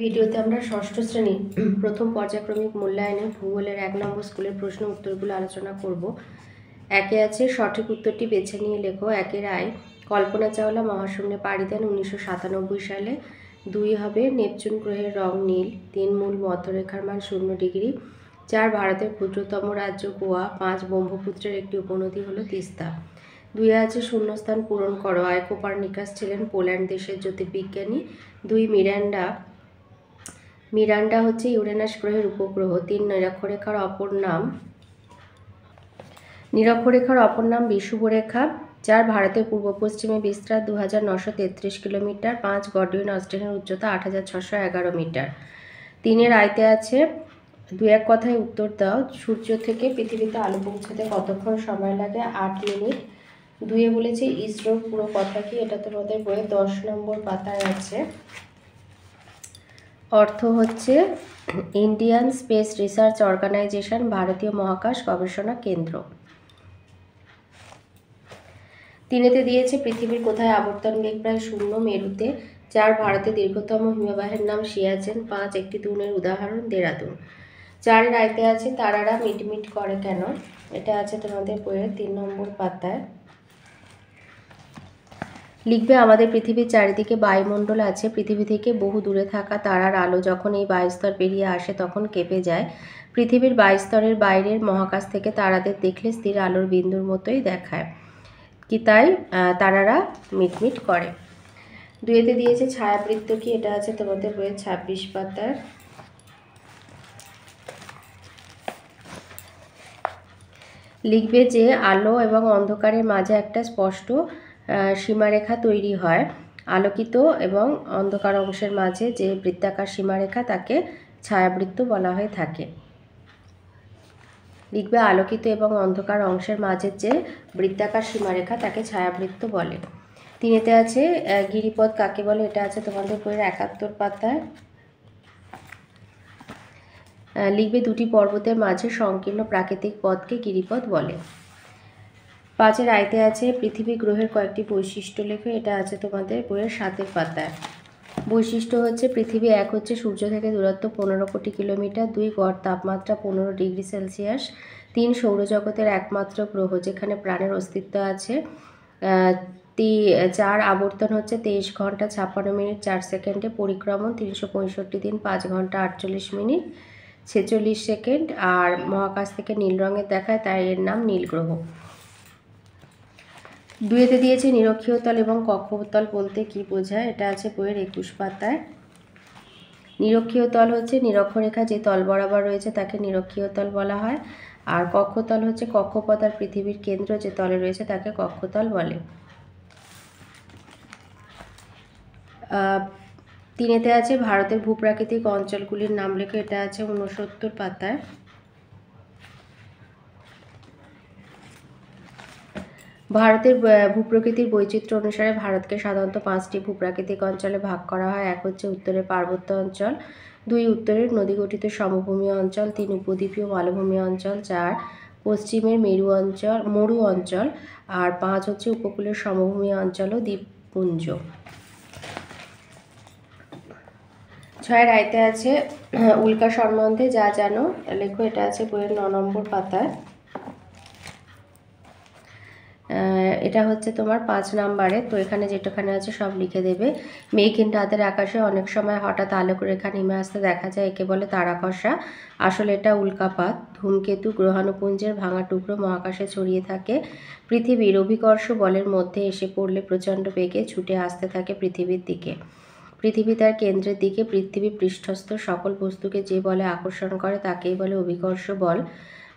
ভিডিওতে আমরা ষষ্ঠ শ্রেণী প্রথম পর্যায়ক্রমিক মূল্যায়নের ভূগোলের 1 নম্বর স্কুলের প্রশ্ন উত্তরগুলো আলোচনা করব। একে আছে সঠিক উত্তরটি বেছে নিয়ে লেখো। একের আয় কল্পনা চাওলা মহাশূন্যে পাড়ি দেন 1997 সালে। 2 হবে নেপচুন গ্রহের রং নীল। 3 মূল মধ্যরেখার মান 0 ডিগ্রি। 4 ভারতের ক্ষুদ্রতম রাজ্য গোয়া। 5 ব্রহ্মপুত্রের একটি উপনদী হলো তিস্তা। 2 আছে শূন্যস্থান পূরণ করো। আয় কোপার্নিকাস ছিলেন পোল্যান্ড দেশের জ্যোতির্বিজ্ঞানী। 2 মিরান্ডা হচ্ছে ইউরেনাস গ্রহের উপগ্রহ। 3 নিরক্ষরেখার অপর নাম বিষুবরেখা। 4 ভারতের পূর্ব পশ্চিমে বিস্তার 2933 কিলোমিটার। 5 গডউইন অস্টিনের উচ্চতা 8611 মিটার। 3 আয়তে আছে 2-1 কথায় উত্তর দাও। সূর্য থেকে পৃথিবীতে আলো পৌঁছাতে কতক্ষণ সময় লাগে? 8 মিনিট। 2 বলেছে ইসরোর পুরো কথা কি? এটা তোমাদের বইয়ে 10 নম্বর পাতায় আছে। অর্থ হচ্ছে ইন্ডিয়ান স্পেস রিসার্চ অর্গানাইজেশন, ভারতীয় মহাকাশ গবেষণা কেন্দ্র। 3 দিয়েছে পৃথিবীর কোথায় আবর্তন বেগ প্রায় 0? মেরুতে। 4 ভারতের দীর্ঘতম হিমবাহের নাম সিয়াচেন। 5 একটি দূনের উদাহরণ দেরাদুন। 4 আয়তে আছে তারারা মিটমিট করে কেন? এটা আছে তোমাদের বইয়ের 3 নম্বর পাতায়। লিখবে আমাদের পৃথিবীর চারিদিকে বায়ুমণ্ডল আছে। পৃথিবী থেকে বহু দূরে থাকা তারার আলো যখন এই বায়ুস্তর পেরিয়ে আসে তখন কেঁপে যায়। পৃথিবীর বায়ুস্তরের বাইরের মহাকাশ থেকে তারাদের দেখলে স্থির আলোর বিন্দুর মতোই দেখায় কি, তাই তারারা মিটমিট করে। 2 দিয়েছে ছায়াবৃত্ত কি? এটা আছে তোমাদের বইয়ের 26 পাতায়। লিখবে যে আলো এবং অন্ধকারের মাঝে একটা স্পষ্ট সীমারেখা তৈরি হয়। আলোকিত এবং অন্ধকার অংশের মাঝে যে বৃত্তাকার সীমারেখা তাকে ছায়াবৃত্ত বলা হয়ে থাকে। লিখবে আলোকিত এবং অন্ধকার অংশের মাঝে যে বৃত্তাকার সীমারেখা তাকে ছায়াবৃত্ত বলে। 3 আছে গিরিপথ কাকে বলে? এটা আছে তোমাদের বইয়ের 71 পাতায়। লিখবে 2টি পর্বতের মাঝে সংকীর্ণ প্রাকৃতিক পথকে গিরিপথ বলে। 5 আয়তে আছে পৃথিবী গ্রহের কয়েকটি বৈশিষ্ট্য লেখো। এটা আছে তোমাদের বইয়ের 7 পাতায়। বৈশিষ্ট্য হচ্ছে পৃথিবী 1 হচ্ছে সূর্য থেকে দূরত্ব 15 কোটি কিলোমিটার। 2 গড় তাপমাত্রা 15 ডিগ্রি সেলসিয়াস। 3 সৌরজগতের একমাত্র গ্রহ যেখানে প্রাণের অস্তিত্ব আছে। 4 আবর্তন হচ্ছে 23 ঘন্টা 56 মিনিট 4 সেকেন্ডে। পরিক্রমণ 365 দিন 5 ঘন্টা 48 মিনিট 46 সেকেন্ড। আর মহাকাশ থেকে নীল রঙের দেখায়, তাই এর নাম নীল গ্রহ। 2 দিয়েছে নিরক্ষীয় তল এবং কক্ষতল বলতে কি বোঝায়? এটা আছে বইয়ের 21 পাতায়। নিরক্ষীয় তল হচ্ছে নিরক্ষরেখা যে তল বরাবর রয়েছে তাকে নিরক্ষীয় তল বলা হয়। আর কক্ষতল হচ্ছে কক্ষপথ আর পৃথিবীর কেন্দ্র যে তলে রয়েছে তাকে কক্ষতল বলে। 3 আছে ভারতের ভূপ্রাকৃতিক অঞ্চলগুলির নাম লেখো। এটা আছে 69 পাতায়। ভারতের ভূপ্রকৃতির বৈচিত্র্য অনুসারে ভারতকে সাধারণত 5টি ভূপ্রাকৃতিক অঞ্চলে ভাগ করা হয়। 1 হচ্ছে উত্তরের পার্বত্য অঞ্চল। 2 উত্তরের নদীগঠিত সমভূমি অঞ্চল। 3 উপদ্বীপীয় মালভূমি অঞ্চল। 4 পশ্চিমের মরু অঞ্চল। আর 5 হচ্ছে উপকূলের সমভূমি অঞ্চল ও দ্বীপপুঞ্জ। 6 আয়তে আছে উল্কা সম্বন্ধে যা জানো লেখো। এটা আছে বইয়ের 9 নম্বর পাতায়। এটা হচ্ছে তোমার 5 নম্বরে। তো এখানে যেটাখানে আছে সব লিখে দেবে। মেঘহীন রাতের আকাশে অনেক সময় হঠাৎ আলোকরেখা নেমে আসতে দেখা যায়, একে বলে তারাখসা। আসলে এটা উল্কাপাত। ধূমকেতু গ্রহাণুপুঞ্জের ভাঙা টুকরো মহাকাশে ছড়িয়ে থাকে। পৃথিবীর অভিকর্ষ বলের মধ্যে এসে পড়লে প্রচণ্ড বেগে ছুটে আসতে থাকে পৃথিবীর দিকে। পৃথিবী তার কেন্দ্রের দিকে পৃথিবী পৃষ্ঠস্থ সকল বস্তুকে যে বলে আকর্ষণ করে তাকেই বলে অভিকর্ষ বল।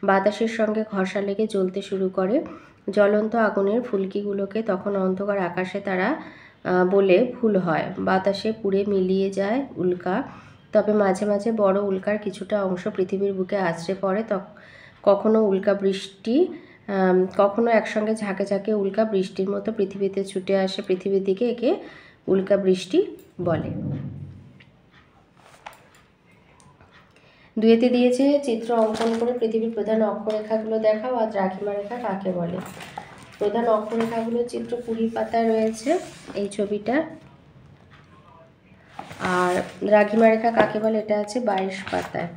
বাতাসের সঙ্গে ঘষা লেগে জ্বলতে শুরু করে। জ্বলন্ত আগুনের ফুলকিগুলোকে তখন অন্ধকার আকাশে তারা বলে ভুল হয়। বাতাসে পুড়ে মিলিয়ে যায় উল্কা। তবে মাঝে মাঝে বড় উল্কার কিছুটা অংশ পৃথিবীর বুকে আছড়ে পড়ে। কখনো উল্কা বৃষ্টি, কখনো একসঙ্গে ঝাঁকে ঝাঁকে উল্কা বৃষ্টির মতো পৃথিবীতে ছুটে আসে পৃথিবীর দিকে, একে উল্কা বৃষ্টি বলে। 2 দিয়েছে চিত্র অঙ্কন করে পৃথিবীর প্রধান অক্ষরেখাগুলো দেখাও। আর দ্রাঘিমা রেখা কাকে বলে? প্রধান অক্ষরেখাগুলো চিত্র 20 পাতায় রয়েছে। এই ছবিটা আর দ্রাঘিমা রেখা কাকে বলে, এটা আছে 22 পাতায়।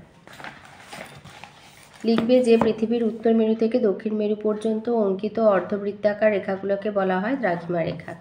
লিখবে যে পৃথিবীর উত্তর মেরু থেকে দক্ষিণ মেরু পর্যন্ত অঙ্কিত অর্ধবৃত্তাকার রেখাগুলোকে বলা হয় দ্রাঘিমা রেখা।